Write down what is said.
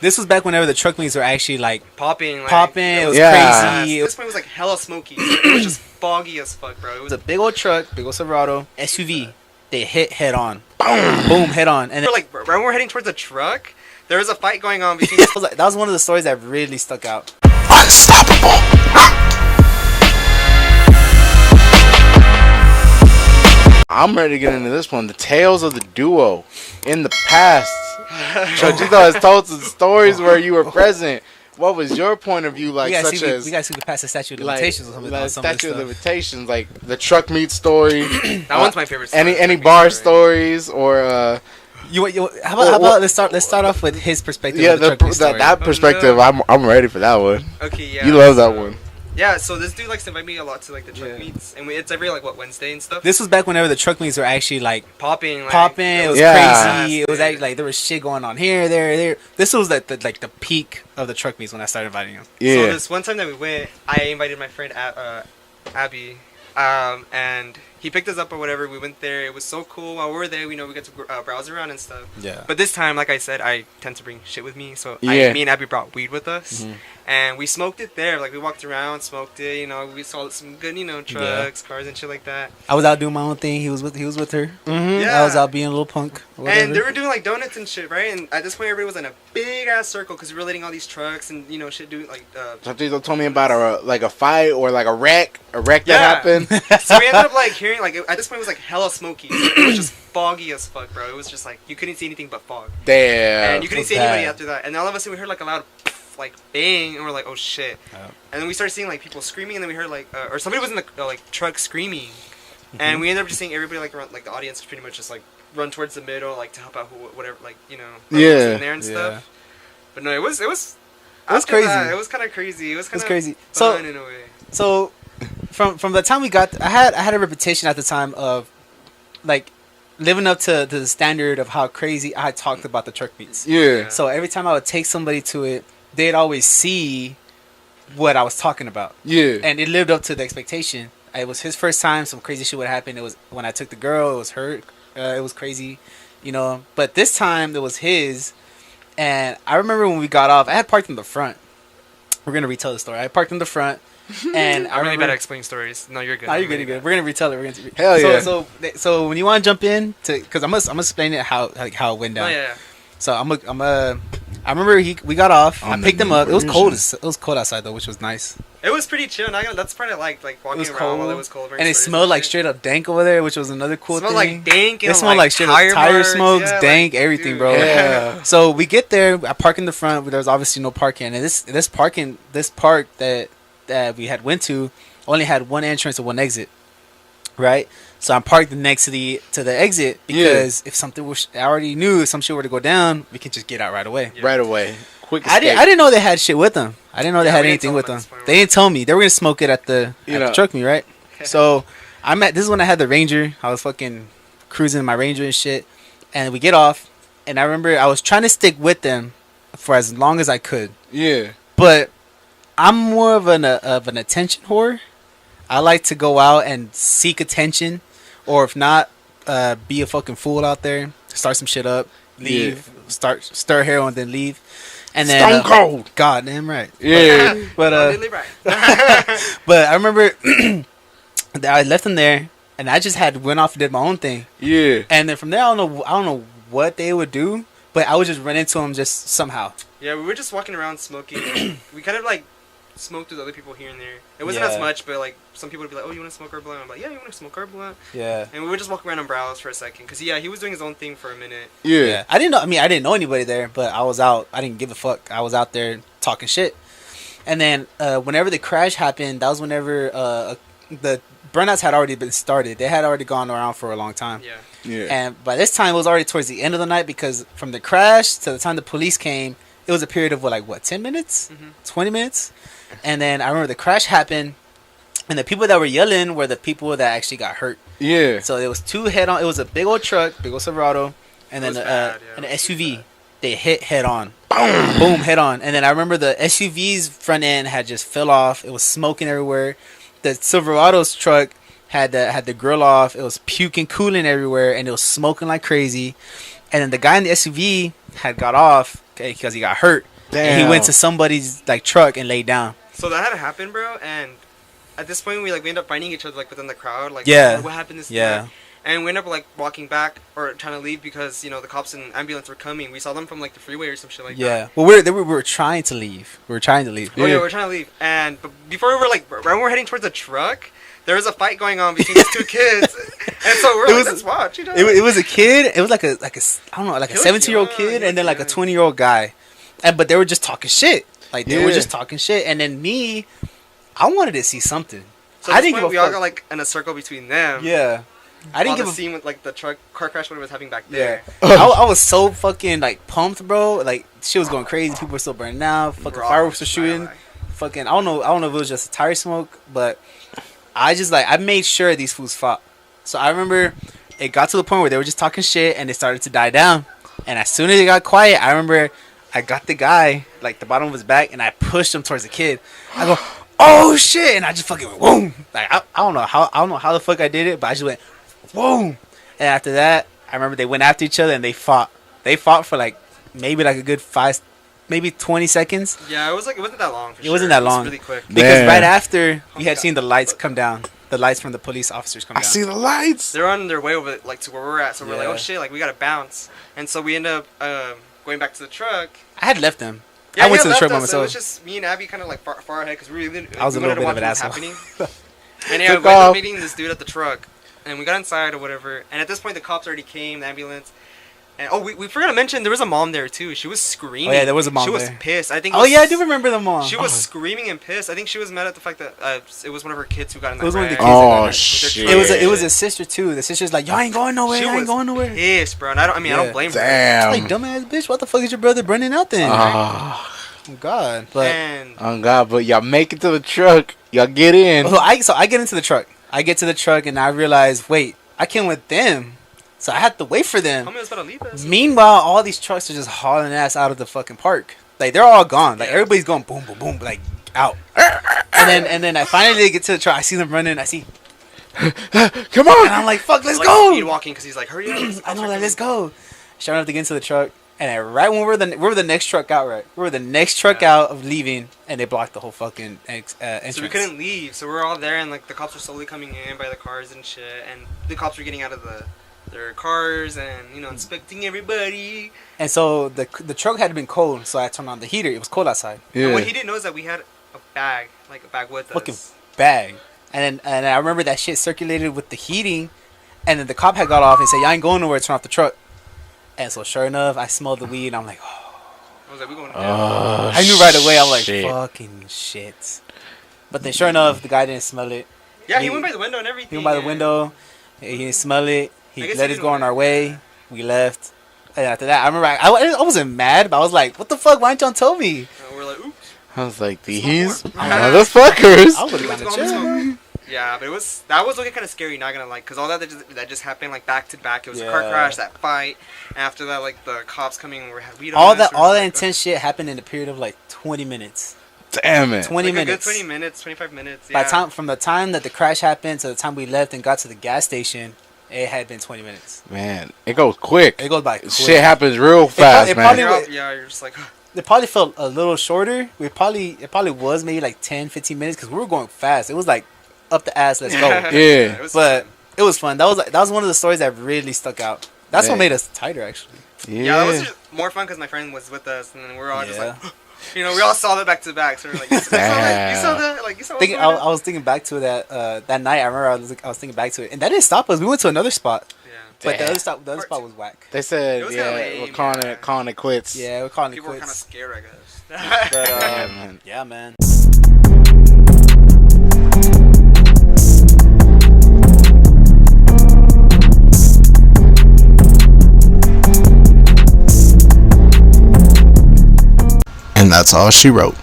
This was back whenever the truck meets were actually like popping. It was crazy. This point was like hella smoky. It was just foggy as fuck, bro. It was a big old truck, big old Silverado SUV. They hit head on. Boom, head on. And we're like, right when we're heading towards the truck, there was a fight going on between. That was one of the stories that really stuck out. Unstoppable. I'm ready to get into this one. The tales of the duo in the past. Cuchito has told some stories where you were present. What was your point of view like? We gotta see pass the statute of limitations or something. Like statute of limitations, like the truck meet story. That one's my favorite story. Any bar stories or how about let's start off with his perspective. Yeah, of the truck meet story. that perspective. I'm ready for that one. Okay, yeah. You love that one. Yeah, so this dude likes to invite me a lot to like the truck meets, and it's every like Wednesday and stuff. This was back whenever the truck meets were actually like popping. It was crazy. It was actually like there was shit going on here, there. This was like the peak of the truck meets when I started inviting him. Yeah. So this one time that we went, I invited my friend Abby, and he picked us up or whatever. We went there. It was so cool. While we were there, we got to browse around and stuff. Yeah. But this time, like I said, I tend to bring shit with me, so me and Abby brought weed with us. Mm-hmm. And we smoked it there. Like, we walked around, smoked it, we saw some good, trucks, cars and shit like that. I was out doing my own thing. He was with her. Mm-hmm. Yeah. I was out being a little punk. And they were doing, like, donuts and shit, right? And at this point, everybody was in a big-ass circle because we were letting all these trucks and, shit doing, like... Cuchito told me about a fight or, like, a wreck that happened. So we ended up, like, hearing, like, at this point, it was, like, hella smoky. It was just foggy as fuck, bro. It was just, like, you couldn't see anything but fog. Damn. And you couldn't see anybody after that. And all of a sudden, we heard, like, a loud... like bang, and we're like, oh shit. And then we started seeing like people screaming, and then we heard like or somebody was in the truck screaming. And we ended up just seeing everybody like around, like the audience pretty much just like run towards the middle, like to help out whatever, like was in there and stuff. But no, it was crazy. It was kind of crazy. It was crazy. Fun in a way. So from the time we got I had a reputation at the time of like living up to the standard of how crazy I talked about the truck meets. Yeah. So every time I would take somebody to it, they'd always see what I was talking about. Yeah. And it lived up to the expectation. It was his first time. Some crazy shit would happen. It was when I took the girl. It was her. It was crazy, But this time it was his. And I remember when we got off, I had parked in the front. We're gonna retell the story. I parked in the front. And I'm really bad at explaining stories. No, you're good. No, you're good. You're good. We're gonna retell it. Hell yeah. So when you want to jump in because I'm gonna explain it how it went down. Oh, yeah. So I remember we got off. I picked him up. It was cold. It was cold outside though, which was nice. It was pretty chill. That's part I liked, like walking around while it was cold. And it smelled like straight up dank over there, which was another cool thing. It smelled like dank. It smelled like straight up tire smokes, dank, everything, bro. Yeah. So we get there. I park in the front. There's obviously no parking, and this park that we had went to only had one entrance and one exit, right? So I'm parked next to the exit because if something was, I already knew if some shit were to go down, we could just get out right away. Yeah. Right away. Quick escape. I didn't know they had shit with them. I didn't know they had anything with them. They didn't tell me. They were gonna smoke it at the truck meet, right? So this is when I had the Ranger. I was fucking cruising my Ranger and shit, and we get off, and I remember I was trying to stick with them for as long as I could. Yeah. But I'm more of an attention whore. I like to go out and seek attention, or if not, be a fucking fool out there, start some shit up, leave, stir heroin, then leave, and then Stone Cold. Goddamn right. Yeah. But but I remember that I left them there, and I just went off and did my own thing. Yeah. And then from there, I don't know what they would do, but I would just run into them just somehow. Yeah, we were just walking around smoking. We kind of like smoked with other people here and there. It wasn't as much, but like some people would be like, "Oh, you want to smoke our blunt?" I'm like, "Yeah, you want to smoke our blunt?" Yeah. And we would just walk around and browse for a second, cause he was doing his own thing for a minute. Yeah. I didn't know anybody there, but I was out. I didn't give a fuck. I was out there talking shit. And then whenever the crash happened, that was whenever the burnouts had already been started. They had already gone around for a long time. Yeah. Yeah. And by this time, it was already towards the end of the night because from the crash to the time the police came, it was a period of 10 minutes, 20 minutes. And then I remember the crash happened, and the people that were yelling were the people that actually got hurt. Yeah. So there was two head-on. It was a big old truck, big old Silverado, and then an SUV. They hit head-on. Boom, head-on. And then I remember the SUV's front end had just fell off. It was smoking everywhere. The Silverado's truck had the grill off. It was puking, cooling everywhere, and it was smoking like crazy. And then the guy in the SUV had got off, okay, because he got hurt. Damn. And he went to somebody's like truck and laid down. So that had happened, bro. And at this point, we end up finding each other like within the crowd. Like, Yeah. what happened? This and Yeah. that. And we ended up like walking back or trying to leave because the cops and ambulance were coming. We saw them from like the freeway or some shit like that. Yeah. Well, we were trying to leave. We were trying to leave. Oh yeah, we were trying to leave. And but before we were like, right when we were heading towards the truck, there was a fight going on between these two kids. And so we're like, let's watch. It was a kid. It was like a I don't know, like a He was 17-year-old young, kid he and then was like a young. 20-year-old guy. But they were just talking shit. Like they were Yeah. just talking shit. And then me, I wanted to see something. So I didn't give a we all fuck. got like in a circle between them. Yeah. I didn't give the a scene with like the car crash what it was having back Yeah, there. I was so fucking like pumped, bro. Like shit was going crazy. People were still burning out. Fucking We're all fireworks were just shooting. like- Fucking I don't know if it was just a tire smoke, but I just like I made sure these fools fought. So I remember it got to the point where they were just talking shit and it started to die down. And as soon as it got quiet, I remember I got the guy like the bottom of his back and I pushed him towards the kid. I go, oh shit, and I just fucking went boom. Like I don't know how the fuck I did it, but I just went boom. And after that, I remember they went after each other and they fought. They fought for like maybe like a good 20 seconds. Yeah, it wasn't that long. It wasn't that long. It was really quick. Because Man. right after we had seen the lights come down, the lights from the police officers come I down. see the lights. They're on their way over like to where we're at, so we're like, Yeah. oh shit, like we gotta bounce. And so we end up going back to the truck. I had left them. Yeah, I went he to the had truck left by us, so it myself. was just me and Abby kind of like far ahead because we really didn't. I was a we little wanted bit to of an watch what was asshole. happening. And yeah, Took we ended up off. meeting this dude at the truck, and we got inside or whatever. And at this point, the cops already came, the ambulance. And we forgot to mention there was a mom there too. She was screaming. Oh, yeah, there was a mom She was there. pissed. I think. Oh yeah, I do remember the mom. She was screaming and pissed. I think she was mad at the fact that it was one of her kids who got in that It was one of the wreck. kids that got Oh hurt. shit. It was a sister too. The sister's like, y'all ain't going nowhere. She Y'all ain't was going nowhere. pissed, bro. And I Yeah. don't blame her. Damn. Like dumbass bitch, what the fuck is your brother burning out then? Ah. Oh God, but And Oh God, but y'all make it to the truck. Y'all get in. so I get into the truck. I get to the truck and I realize, wait, I came with them, so I had to wait for them. homie was about to leave us. Meanwhile, all these trucks are just hauling ass out of the fucking park. Like they're all gone. Like everybody's going boom, boom, boom, like out. And then I finally get to the truck. I see them running. I see, Come on. and I'm like, fuck, let's Like, go. speed walking because he's like, hurry up. I know, like, let's go. Sure enough, to get into the truck, and right when we were the next truck out, right? We were the next truck out of leaving, and they blocked the whole fucking entrance. So we couldn't leave. So we're all there, and like the cops were slowly coming in by the cars and shit. And the cops were getting out of their cars and inspecting everybody. And so the truck had been cold, so I turned on the heater. It was cold outside. And Yeah. what he didn't know is that we had a bag with Fucking us. bag. And I remember that shit circulated with the heating, and then the cop had got off and said, "Y'all ain't going nowhere. Turn off the truck." And so sure enough, I smelled the weed, and I'm like, oh. I was like, we going to Oh, I knew right away. I'm like, shit. fucking shit. But then sure enough, the guy didn't smell it. Yeah, he went by the window and everything. He went by the and- window. He didn't smell it. I He guess let he us didn't go on know. our way. We left. And after that, I remember I wasn't mad, but I was like, what the fuck? Why didn't y'all tell me? And we're like, oops. I was like, these more. motherfuckers. I would have Let's gone go to home, jail. Yeah, but that was looking kind of scary. Not gonna lie, because all that just happened like back to back. It was a car Yeah. crash, that fight. After that, like the cops coming, we had weed on All us, that we were like, intense shit happened in a period of like 20 minutes. Damn it. 20 like minutes. A good 20 minutes, 25 minutes. By Yeah. from the time that the crash happened to the time we left and got to the gas station, it had been 20 minutes. Man, it goes quick. It goes by quick. Shit happens real fast, it man. probably- You're just like, It probably felt a little shorter. It probably was maybe like 10, 15 minutes because we were going fast. It was like up the ass, let's go. Yeah. it was But it was fun. That was one of the stories that really stuck out. That's what Yeah. made us tighter, actually. yeah, that was just more fun because my friend was with us, and then we're all just Yeah. like, we all saw that back to back. So we're like, you saw that? Like, you saw what's Thinking, going I on? was thinking back to that night. I remember I was thinking back to it, and that didn't stop us. We went to another spot, Yeah. but the Damn. other spot was whack. They said, It was kinda yeah, lame, we're calling yeah. it quits. Yeah, we're calling People it were kind of quits. scared, I guess. But Yeah, man. yeah, man. And that's all she wrote.